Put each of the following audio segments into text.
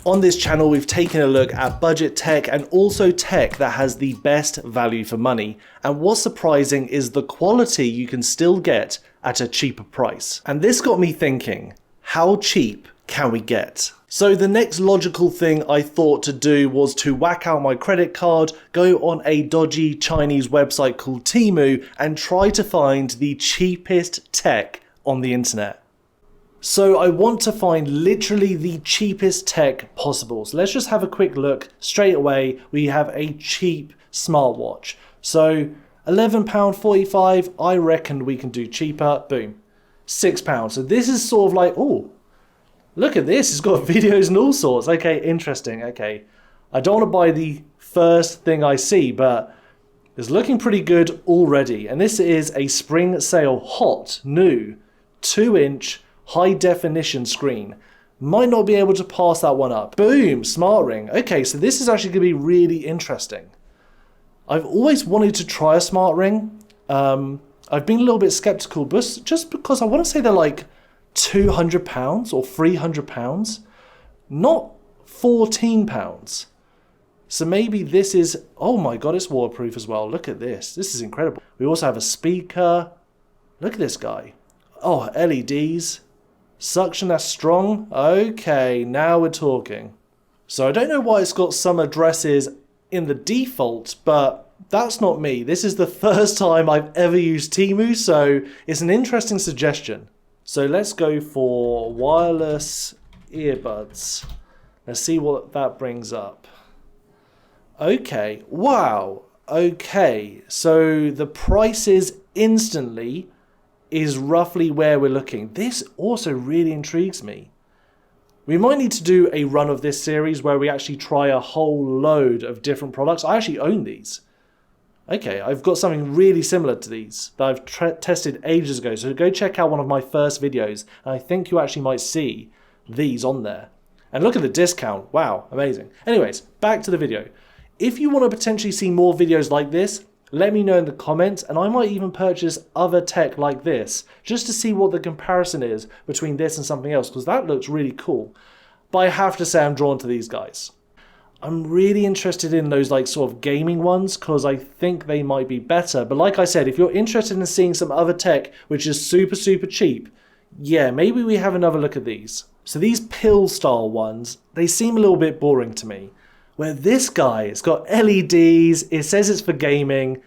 On this channel, we've taken a look at budget tech and also tech that has the best value for money. And what's surprising is the quality you can still get at a cheaper price. And this got me thinking, how cheap can we get? So the next logical thing I thought to do was to whack out my credit card, go on a dodgy Chinese website called Temu and try to find the cheapest tech on the internet. So I want to find literally the cheapest tech possible. So let's just have a quick look. Straight away, we have a cheap smartwatch. So £11.45, I reckon we can do cheaper. Boom, £6. So this is sort of like, oh, look at this. It's got videos and all sorts. Okay, interesting. Okay, I don't want to buy the first thing I see, but it's looking pretty good already. And this is a spring sale hot, new, 2-inch high definition screen. Might not be able to pass that one up. Boom, smart ring. Okay, so this is actually going to be really interesting. I've always wanted to try a smart ring. I've been a little bit skeptical, but just because I want to say they're like £200 or £300, not £14. So maybe this is, oh my god, it's waterproof as well. Look at this. This is incredible. We also have a speaker. Look at this guy. Oh, LEDs. Suction that's strong. Okay, now we're talking. So I don't know why it's got some addresses in the default, but that's not me. This is the first time I've ever used Temu, so it's an interesting suggestion. So let's go for wireless earbuds. Let's see what that brings up. Okay, wow. Okay, so the prices instantly is roughly where we're looking. This also really intrigues me. We might need to do a run of this series where we actually try a whole load of different products. I actually own these. Okay, I've got something really similar to these that I've tested ages ago. So go check out one of my first videos, and I think you actually might see these on there. And look at the discount. Wow, amazing. Anyways, back to the video. If you want to potentially see more videos like this, let me know in the comments, and I might even purchase other tech like this just to see what the comparison is between this and something else, because that looks really cool. But I have to say I'm drawn to these guys. I'm really interested in those like sort of gaming ones because I think they might be better. But like I said, if you're interested in seeing some other tech which is super cheap, yeah, maybe we have another look at these. So these pill style ones, they seem a little bit boring to me. Where this guy, it's got LEDs, it says it's for gaming.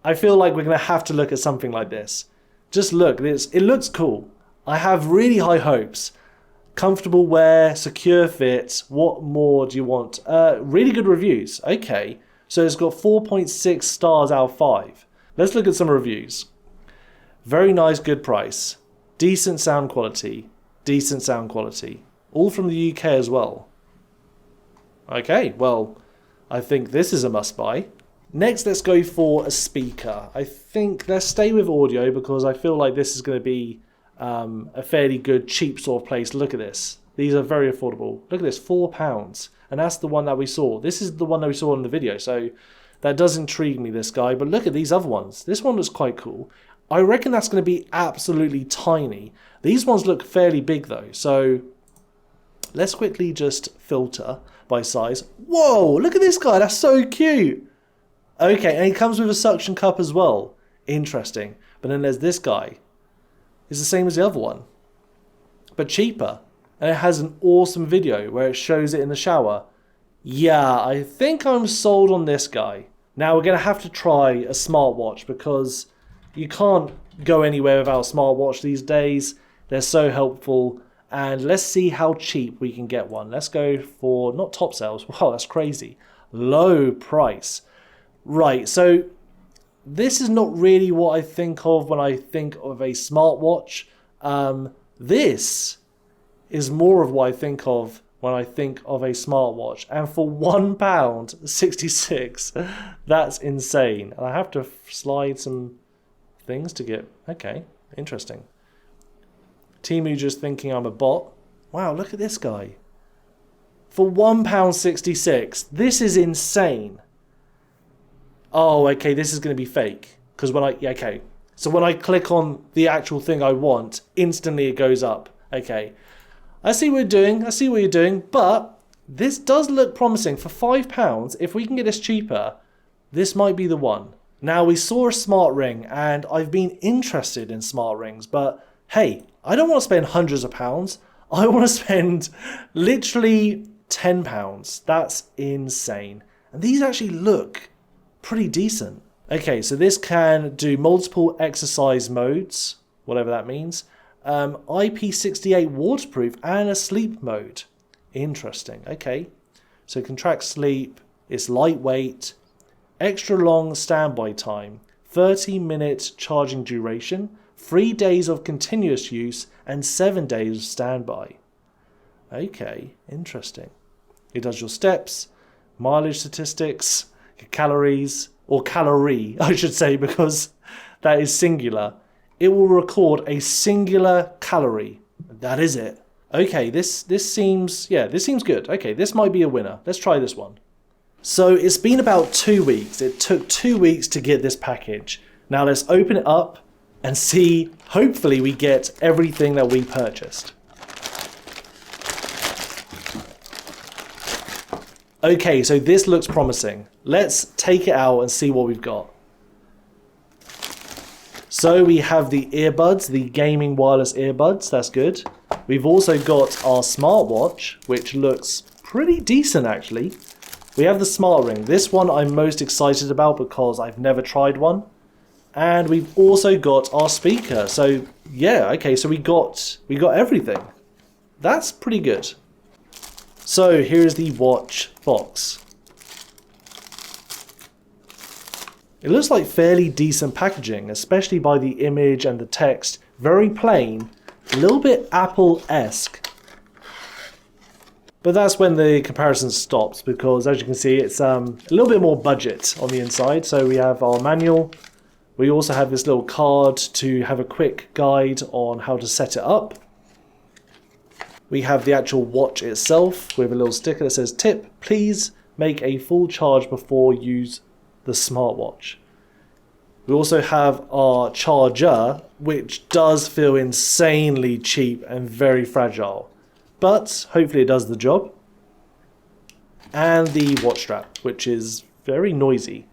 I feel like we're going to have to look at something like this. Just look, it looks cool. I have really high hopes. Comfortable wear, secure fit, what more do you want? Really good reviews, okay. So it's got 4.6 stars out of 5. Let's look at some reviews. Very nice, good price. Decent sound quality. Decent sound quality. All from the UK as well. Okay, well, I think this is a must-buy. Next, let's go for a speaker. I think let's stay with audio because I feel like this is going to be a fairly good, cheap sort of place. Look at this. These are very affordable. Look at this, £4. And that's the one that we saw. This is the one that we saw in the video. So that does intrigue me, this guy. But look at these other ones. This one looks quite cool. I reckon that's going to be absolutely tiny. These ones look fairly big though. So let's quickly just filter by size. Whoa, look at this guy. That's so cute. Okay, and he comes with a suction cup as well. Interesting. But then there's this guy. It's the same as the other one, but cheaper. And it has an awesome video where it shows it in the shower. Yeah, I think I'm sold on this guy. Now we're going to have to try a smartwatch because you can't go anywhere without a smartwatch these days. They're so helpful. And let's see how cheap we can get one. Let's go for, not top sales. Wow, that's crazy. Low price. Right, so this is not really what I think of when I think of a smartwatch. This is more of what I think of when I think of a smartwatch. And for £1.66, that's insane. And I have to slide some things to get, okay, interesting. Temu just thinking I'm a bot. Wow, look at this guy. For £1.66, this is insane. Oh, okay, this is going to be fake. Because when okay. So when I click on the actual thing I want, instantly it goes up. Okay. I see what you're doing. But This does look promising. For £5, if we can get this cheaper, this might be the one. Now, we saw a smart ring, and I've been interested in smart rings, but hey, I don't want to spend hundreds of pounds. I want to spend literally £10. That's insane. And these actually look pretty decent. Okay, so this can do multiple exercise modes, whatever that means. IP68 waterproof and a sleep mode. Interesting. Okay, so it can track sleep. It's lightweight. Extra long standby time. 30-minute charging duration. 3 days of continuous use and 7 days of standby. Okay, interesting. It does your steps, mileage statistics, your calories, or calorie, I should say, because that is singular. It will record a singular calorie. That is it. Okay, this seems good. Okay, this might be a winner. Let's try this one. So it's been about 2 weeks. It took 2 weeks to get this package. Now let's open it up and see, hopefully we get everything that we purchased. Okay, so this looks promising. Let's take it out and see what we've got. So we have the earbuds, the gaming wireless earbuds, that's good. We've also got our smartwatch, which looks pretty decent actually. We have the smart ring. This one I'm most excited about because I've never tried one. And we've also got our speaker. So yeah, okay, so we got everything. That's pretty good. So here's the watch box. It looks like fairly decent packaging, especially by the image and the text. Very plain, a little bit Apple-esque. But that's when the comparison stops, because as you can see, it's a little bit more budget on the inside. So we have our manual. We also have this little card to have a quick guide on how to set it up. We have the actual watch itself with a little sticker that says, "Tip, please make a full charge before use the smartwatch." We also have our charger, which does feel insanely cheap and very fragile, but hopefully it does the job. And the watch strap, which is very noisy.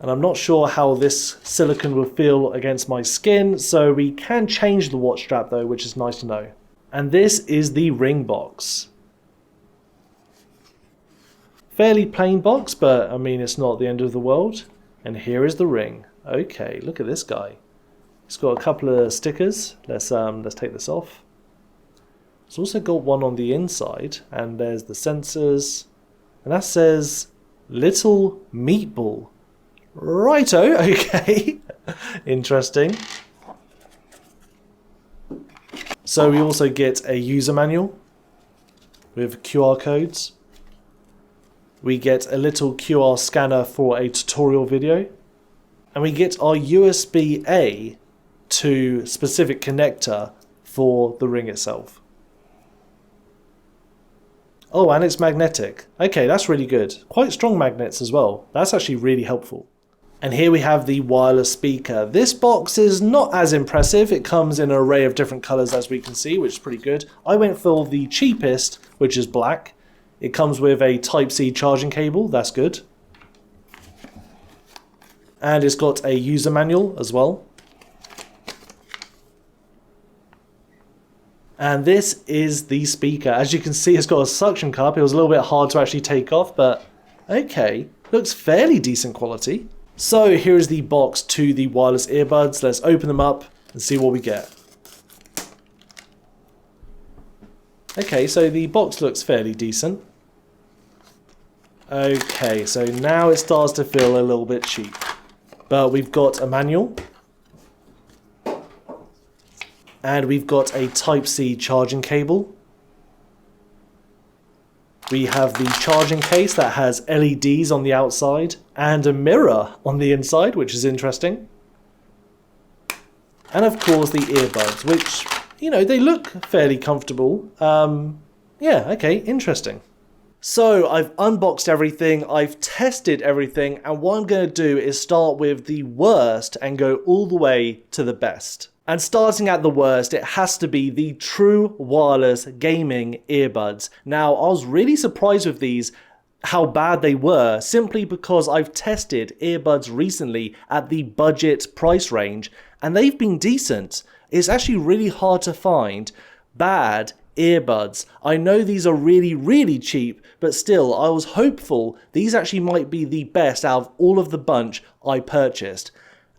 And I'm not sure how this silicone will feel against my skin, so we can change the watch strap though, which is nice to know. And this is the ring box. Fairly plain box, but I mean, it's not the end of the world. And here is the ring. Okay, look at this guy. It's got a couple of stickers. Let's take this off. It's also got one on the inside, and there's the sensors. And that says Little Meatball. Righto, okay. Interesting. So we also get a user manual with QR codes. We get a little QR scanner for a tutorial video. And we get our USB-A to specific connector for the ring itself. Oh, and it's magnetic. Okay, that's really good. Quite strong magnets as well. That's actually really helpful. And here we have the wireless speaker. This box is not as impressive. It comes in an array of different colors, as we can see, which is pretty good. I went for the cheapest, which is black. It comes with a Type-C charging cable. That's good. And it's got a user manual as well. And this is the speaker. As you can see, it's got a suction cup. It was a little bit hard to actually take off, but okay. Looks fairly decent quality. So here is the box to the wireless earbuds. Let's open them up and see what we get. Okay, so the box looks fairly decent. Okay, so now it starts to feel a little bit cheap. But we've got a manual. And we've got a Type-C charging cable. We have the charging case that has LEDs on the outside and a mirror on the inside, which is interesting. And of course the earbuds, which, you know, they look fairly comfortable. Yeah, okay, interesting. So I've unboxed everything, I've tested everything, and what I'm going to do is start with the worst and go all the way to the best. And starting at the worst, it has to be the true wireless gaming earbuds. Now, I was really surprised with these, how bad they were, simply because I've tested earbuds recently at the budget price range, and they've been decent. It's actually really hard to find bad earbuds. I know these are really, really cheap, but still, I was hopeful these actually might be the best out of all of the bunch I purchased.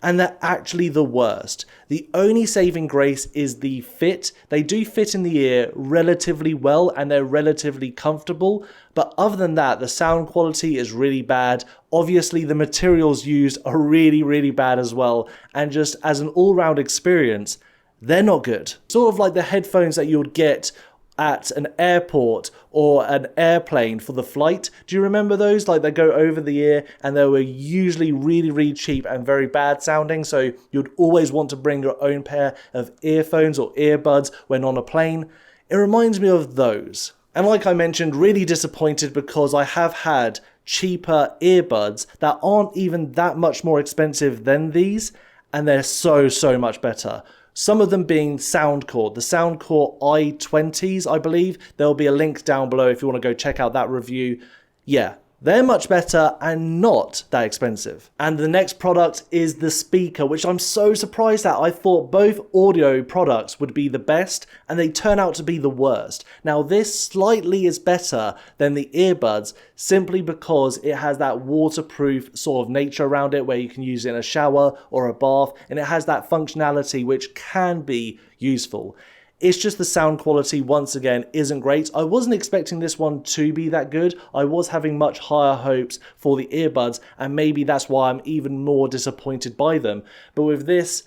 And they're actually the worst. The only saving grace is the fit. They do fit in the ear relatively well and they're relatively comfortable. But other than that, the sound quality is really bad. Obviously, the materials used are really, really bad as well. And just as an all-round experience, they're not good. Sort of like the headphones that you would get at an airport or an airplane for the flight. Do you remember those? Like they go over the ear and they were usually really, really cheap and very bad sounding. So you'd always want to bring your own pair of earphones or earbuds when on a plane. It reminds me of those. And like I mentioned, really disappointed because I have had cheaper earbuds that aren't even that much more expensive than these. And they're so, so much better. Some of them being Soundcore, the Soundcore i20s, I believe. There'll be a link down below if you want to go check out that review. Yeah, they're much better and not that expensive. And the next product is the speaker, which I'm so surprised at. I thought both audio products would be the best, and they turn out to be the worst. Now, this slightly is better than the earbuds, simply because it has that waterproof sort of nature around it, where you can use it in a shower or a bath, and it has that functionality which can be useful. It's just the sound quality, once again, isn't great. I wasn't expecting this one to be that good. I was having much higher hopes for the earbuds, and maybe that's why I'm even more disappointed by them. But with this,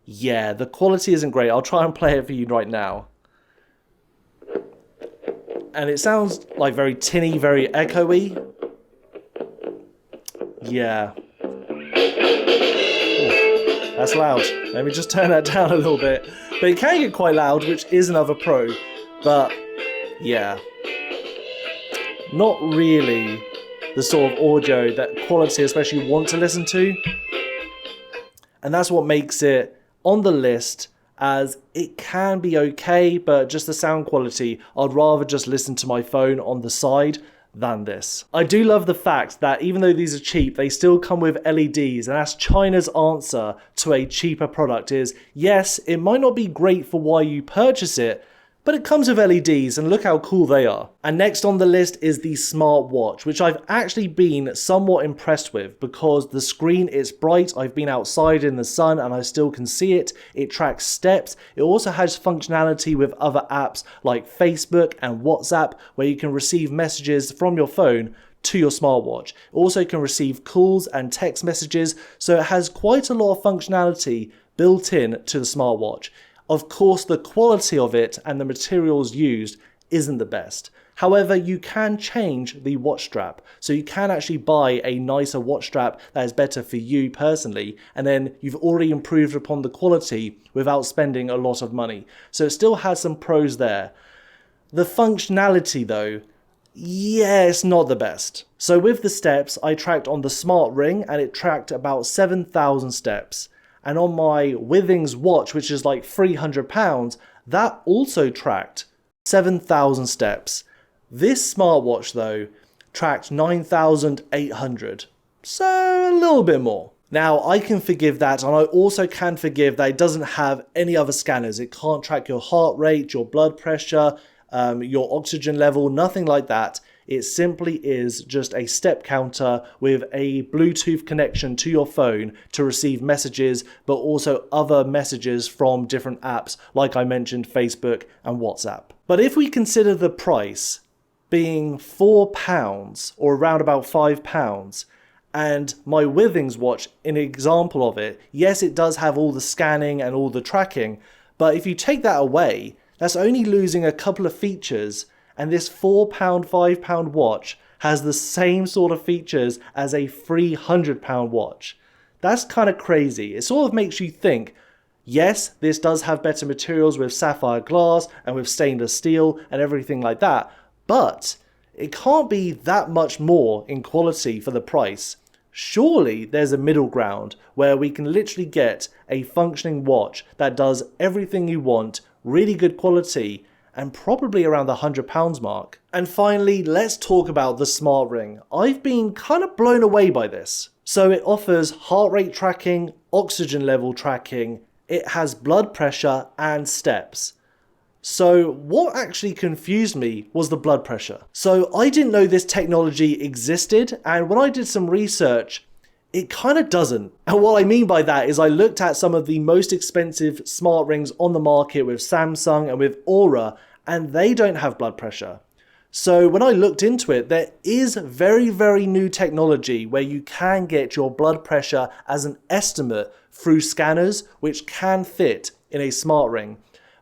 yeah, the quality isn't great. I'll try and play it for you right now. And it sounds like very tinny, very echoey. Yeah. Ooh, that's loud. Let me just turn that down a little bit. But it can get quite loud, which is another pro. But, yeah. Not really the sort of audio that quality especially want to listen to. And that's what makes it on the list, as it can be okay, but just the sound quality, I'd rather just listen to my phone on the side than this. I do love the fact that even though these are cheap, they still come with LEDs, and that's China's answer to a cheaper product is, yes, it might not be great for why you purchase it, but it comes with LEDs, and look how cool they are. And next on the list is the smartwatch, which I've actually been somewhat impressed with because the screen is bright. I've been outside in the sun and I still can see it. It tracks steps. It also has functionality with other apps like Facebook and WhatsApp, where you can receive messages from your phone to your smartwatch. It also can receive calls and text messages, so it has quite a lot of functionality built in to the smartwatch. Of course, the quality of it and the materials used isn't the best. However, you can change the watch strap. So you can actually buy a nicer watch strap that is better for you personally, and then you've already improved upon the quality without spending a lot of money. So it still has some pros there. The functionality though, yeah, it's not the best. So with the steps, I tracked on the smart ring and it tracked about 7,000 steps. And on my Withings watch, which is like £300, that also tracked 7,000 steps. This smartwatch though tracked 9,800, so a little bit more. Now I can forgive that, and I also can forgive that it doesn't have any other scanners. It can't track your heart rate, your blood pressure, your oxygen level, nothing like that. It simply is just a step counter with a Bluetooth connection to your phone to receive messages, but also other messages from different apps, like I mentioned, Facebook and WhatsApp. But if we consider the price being £4 or around about £5, and my Withings watch, an example of it, yes, it does have all the scanning and all the tracking, but if you take that away, that's only losing a couple of features. And this £4, £5 watch has the same sort of features as a £300 watch. That's kind of crazy. It sort of makes you think, yes, this does have better materials with sapphire glass and with stainless steel and everything like that, but it can't be that much more in quality for the price. Surely there's a middle ground where we can literally get a functioning watch that does everything you want, really good quality, and probably around the £100 mark. And finally, let's talk about the smart ring. I've been kind of blown away by this. So it offers heart rate tracking, oxygen level tracking, it has blood pressure and steps. So what actually confused me was the blood pressure. So I didn't know this technology existed, and when I did some research, it kind of doesn't. And what I mean by that is I looked at some of the most expensive smart rings on the market with Samsung and with Aura, and they don't have blood pressure. So when I looked into it, there is very, very new technology where you can get your blood pressure as an estimate through scanners, which can fit in a smart ring.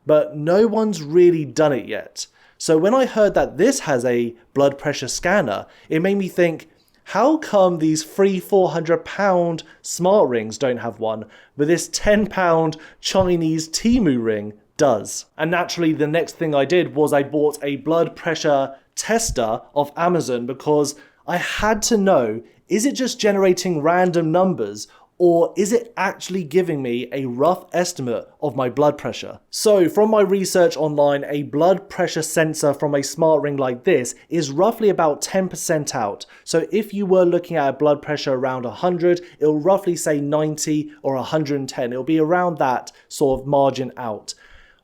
But no one's really done it yet. So when I heard that this has a blood pressure scanner, it made me think, how come these £300-400 smart rings don't have one, but this £10 Chinese Temu ring does? And naturally, the next thing I did was I bought a blood pressure tester off Amazon because I had to know, is it just generating random numbers, or is it actually giving me a rough estimate of my blood pressure? So from my research online, a blood pressure sensor from a smart ring like this is roughly about 10% out. So if you were looking at a blood pressure around 100, it'll roughly say 90 or 110. It'll be around that sort of margin out.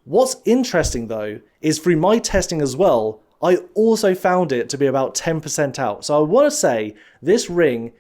What's interesting though, is through my testing as well, I also found it to be about 10% out. So I want to say this ring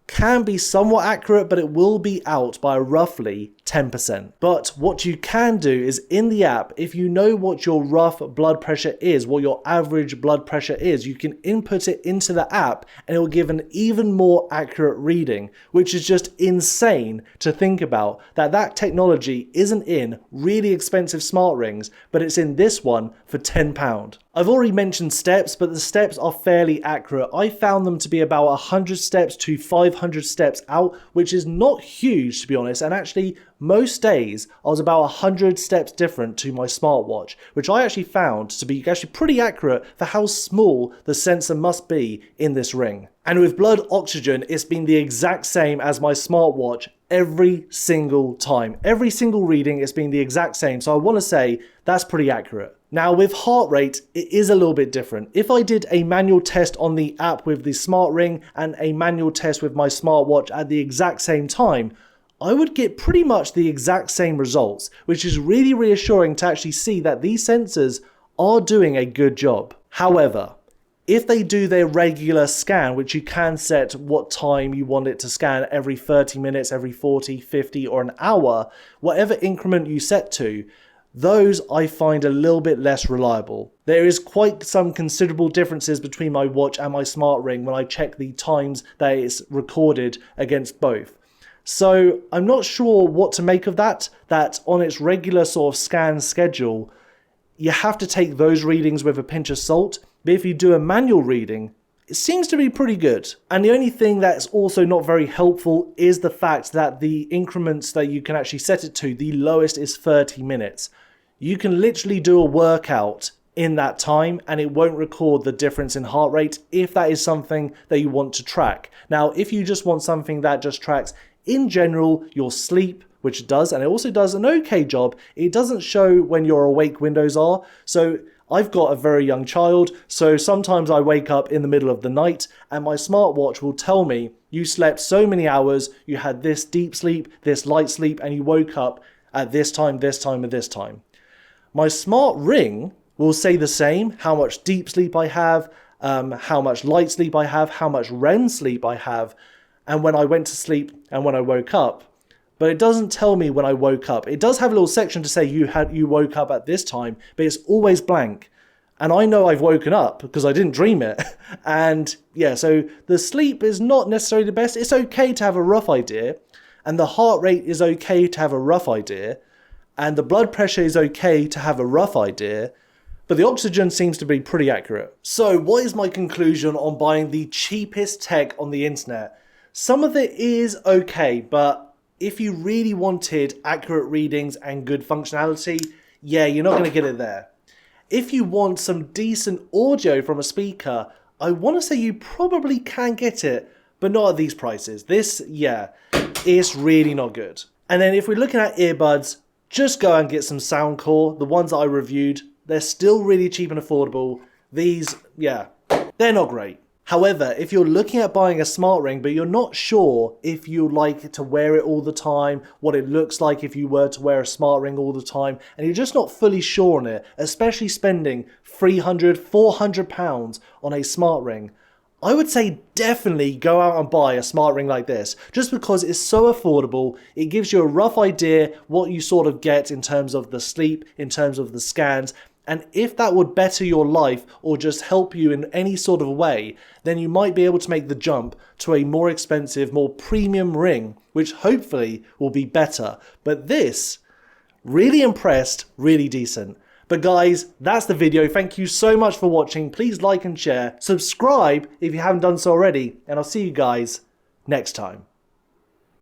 can be somewhat accurate, but it will be out by roughly 10%. But what you can do is in the app, if you know what your rough blood pressure is, what your average blood pressure is, you can input it into the app and it will give an even more accurate reading, which is just insane to think about that that technology isn't in really expensive smart rings, but it's in this one for £10. I've already mentioned steps, but the steps are fairly accurate. I found them to be about 100 steps to 500 steps out, which is not huge to be honest, and actually most days I was about 100 steps different to my smartwatch, which I actually found to be actually pretty accurate for how small the sensor must be in this ring. And with blood oxygen, it's been the exact same as my smartwatch every single time. Every single reading it's been the exact same, so I want to say that's pretty accurate. Now with heart rate, it is a little bit different. If I did a manual test on the app with the smart ring and a manual test with my smartwatch at the exact same time, I would get pretty much the exact same results, which is really reassuring to actually see that these sensors are doing a good job. However, if they do their regular scan, which you can set what time you want it to scan every 30 minutes, every 40, 50 or an hour, whatever increment you set to, those I find a little bit less reliable. There is quite some considerable differences between my watch and my smart ring when I check the times that it's recorded against both. So I'm not sure what to make of that on its regular sort of scan schedule, you have to take those readings with a pinch of salt, but if you do a manual reading, it seems to be pretty good. And the only thing that's also not very helpful is the fact that the increments that you can actually set it to, the lowest is 30 minutes. You can literally do a workout in that time and it won't record the difference in heart rate if that is something that you want to track. Now, if you just want something that just tracks in general your sleep, which it does, and it also does an okay job, it doesn't show when your awake windows are. So I've got a very young child, so sometimes I wake up in the middle of the night and my smartwatch will tell me you slept so many hours, you had this deep sleep, this light sleep, and you woke up at this time, and this time. My smart ring will say the same, how much deep sleep I have, how much light sleep I have, how much REM sleep I have, and when I went to sleep and when I woke up. But it doesn't tell me when I woke up. It does have a little section to say you woke up at this time, but it's always blank. And I know I've woken up because I didn't dream it. And yeah, so the sleep is not necessarily the best. It's okay to have a rough idea. And the heart rate is okay to have a rough idea. And the blood pressure is okay to have a rough idea. But the oxygen seems to be pretty accurate. So what is my conclusion on buying the cheapest tech on the internet? Some of it is okay, but if you really wanted accurate readings and good functionality, yeah, you're not going to get it there. If you want some decent audio from a speaker, I want to say you probably can get it, but not at these prices. This, yeah, it's really not good. And then if we're looking at earbuds, just go and get some Soundcore. The ones that I reviewed, they're still really cheap and affordable. These, yeah, they're not great. However, if you're looking at buying a smart ring, but you're not sure if you like to wear it all the time, what it looks like if you were to wear a smart ring all the time, and you're just not fully sure on it, especially spending £300, £400 on a smart ring, I would say definitely go out and buy a smart ring like this, just because it's so affordable. It gives you a rough idea what you sort of get in terms of the sleep, in terms of the scans, and if that would better your life or just help you in any sort of way, then you might be able to make the jump to a more expensive, more premium ring, which hopefully will be better. But this, really impressed, really decent. But guys, that's the video. Thank you so much for watching. Please like and share. Subscribe if you haven't done so already, and I'll see you guys next time.